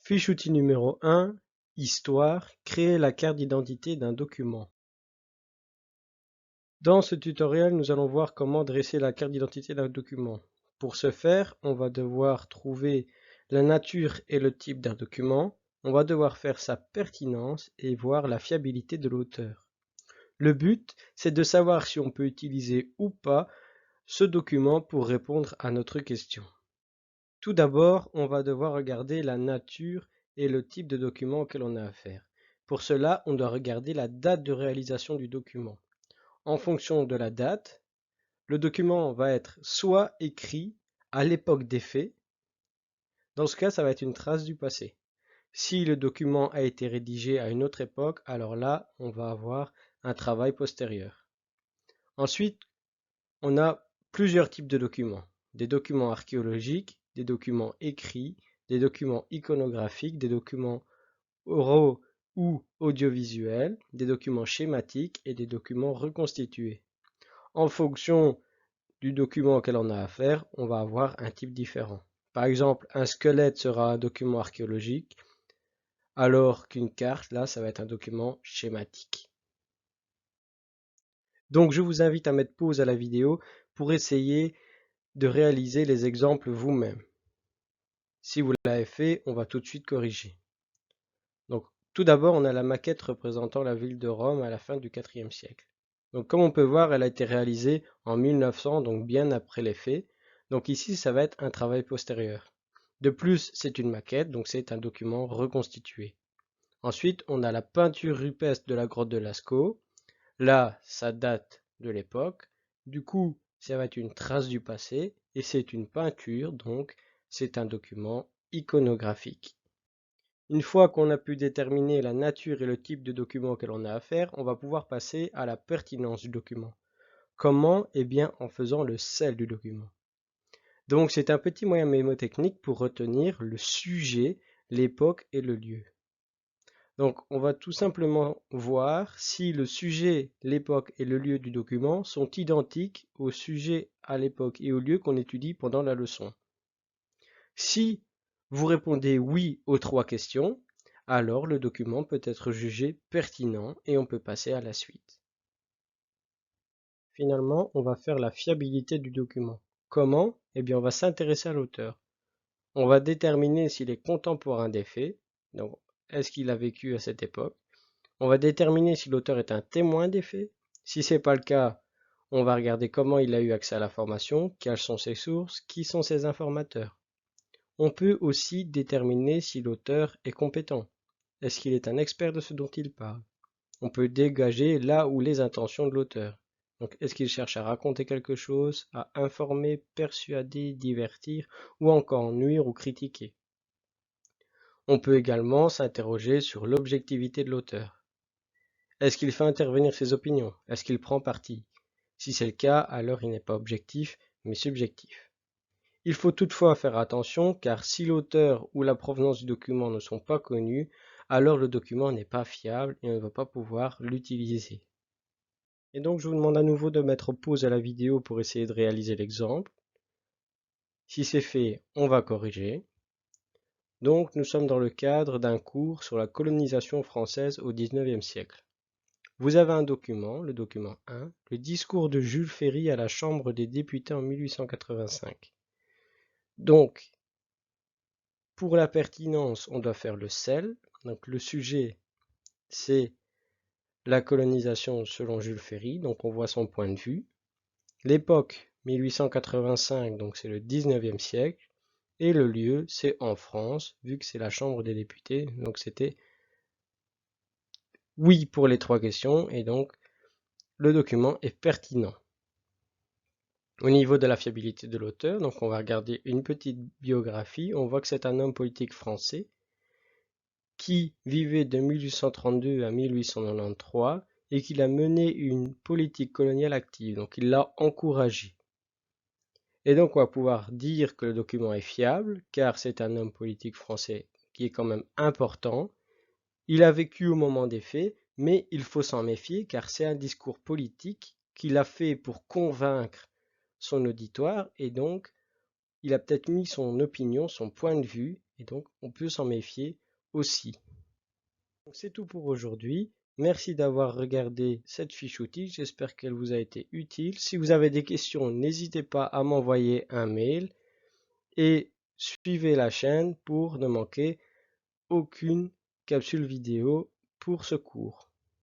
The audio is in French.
Fiche outil numéro 1, Histoire, créer la carte d'identité d'un document. Dans ce tutoriel, nous allons voir comment dresser la carte d'identité d'un document. Pour ce faire, on va devoir trouver la nature et le type d'un document, on va devoir faire sa pertinence et voir la fiabilité de l'auteur. Le but, c'est de savoir si on peut utiliser ou pas ce document pour répondre à notre question. Tout d'abord, on va devoir regarder la nature et le type de document auquel on a affaire. Pour cela, on doit regarder la date de réalisation du document. En fonction de la date, le document va être soit écrit à l'époque des faits, dans ce cas, ça va être une trace du passé. Si le document a été rédigé à une autre époque, alors là, on va avoir un travail postérieur. Ensuite, on a plusieurs types de documents. Des documents archéologiques, des documents écrits, des documents iconographiques, des documents oraux ou audiovisuels, des documents schématiques et des documents reconstitués. En fonction du document auquel on a affaire, on va avoir un type différent. Par exemple, un squelette sera un document archéologique, alors qu'une carte, là, ça va être un document schématique. Donc, je vous invite à mettre pause à la vidéo pour essayer de réaliser les exemples vous-même. Si vous l'avez fait, on va tout de suite corriger. Donc, tout d'abord, on a la maquette représentant la ville de Rome à la fin du IVe siècle. Donc, comme on peut voir, elle a été réalisée en 1900, donc bien après les faits. Donc ici, ça va être un travail postérieur. De plus, c'est une maquette, donc c'est un document reconstitué. Ensuite, on a la peinture rupestre de la grotte de Lascaux. Là, ça date de l'époque. Du coup, ça va être une trace du passé et c'est une peinture, donc c'est un document iconographique. Une fois qu'on a pu déterminer la nature et le type de document auquel on a affaire, on va pouvoir passer à la pertinence du document. Comment? Eh bien, en faisant le sel du document. Donc, c'est un petit moyen mémotechnique pour retenir le sujet, l'époque et le lieu. Donc, on va tout simplement voir si le sujet, l'époque et le lieu du document sont identiques au sujet, à l'époque et au lieu qu'on étudie pendant la leçon. Si vous répondez oui aux trois questions, alors le document peut être jugé pertinent et on peut passer à la suite. Finalement, on va faire la fiabilité du document. Comment? Eh bien, on va s'intéresser à l'auteur. On va déterminer s'il est contemporain des faits. Donc, est-ce qu'il a vécu à cette époque? On va déterminer si l'auteur est un témoin des faits. Si ce n'est pas le cas, on va regarder comment il a eu accès à l'information, quelles sont ses sources, qui sont ses informateurs. On peut aussi déterminer si l'auteur est compétent. Est-ce qu'il est un expert de ce dont il parle? On peut dégager là où les intentions de l'auteur. Donc, est-ce qu'il cherche à raconter quelque chose, à informer, persuader, divertir, ou encore nuire ou critiquer? On peut également s'interroger sur l'objectivité de l'auteur. Est-ce qu'il fait intervenir ses opinions? Est-ce qu'il prend parti? Si c'est le cas, alors il n'est pas objectif, mais subjectif. Il faut toutefois faire attention car si l'auteur ou la provenance du document ne sont pas connus, alors le document n'est pas fiable et on ne va pas pouvoir l'utiliser. Et donc je vous demande à nouveau de mettre pause à la vidéo pour essayer de réaliser l'exemple. Si c'est fait, on va corriger. Donc nous sommes dans le cadre d'un cours sur la colonisation française au XIXe siècle. Vous avez un document, le document 1, le discours de Jules Ferry à la Chambre des députés en 1885. Donc, pour la pertinence, on doit faire le sel. Donc le sujet, c'est la colonisation selon Jules Ferry, donc on voit son point de vue. L'époque, 1885, donc c'est le 19e siècle. Et le lieu, c'est en France, vu que c'est la Chambre des députés. Donc c'était oui pour les trois questions, et donc le document est pertinent. Au niveau de la fiabilité de l'auteur, donc on va regarder une petite biographie. On voit que c'est un homme politique français qui vivait de 1832 à 1893 et qu'il a mené une politique coloniale active. Donc il l'a encouragé. Et donc on va pouvoir dire que le document est fiable, car c'est un homme politique français qui est quand même important. Il a vécu au moment des faits, mais il faut s'en méfier, car c'est un discours politique qu'il a fait pour convaincre son auditoire, et donc il a peut-être mis son opinion, son point de vue, et donc on peut s'en méfier aussi. Donc c'est tout pour aujourd'hui. Merci d'avoir regardé cette fiche outil. J'espère qu'elle vous a été utile. Si vous avez des questions, n'hésitez pas à m'envoyer un mail et suivez la chaîne pour ne manquer aucune capsule vidéo pour ce cours.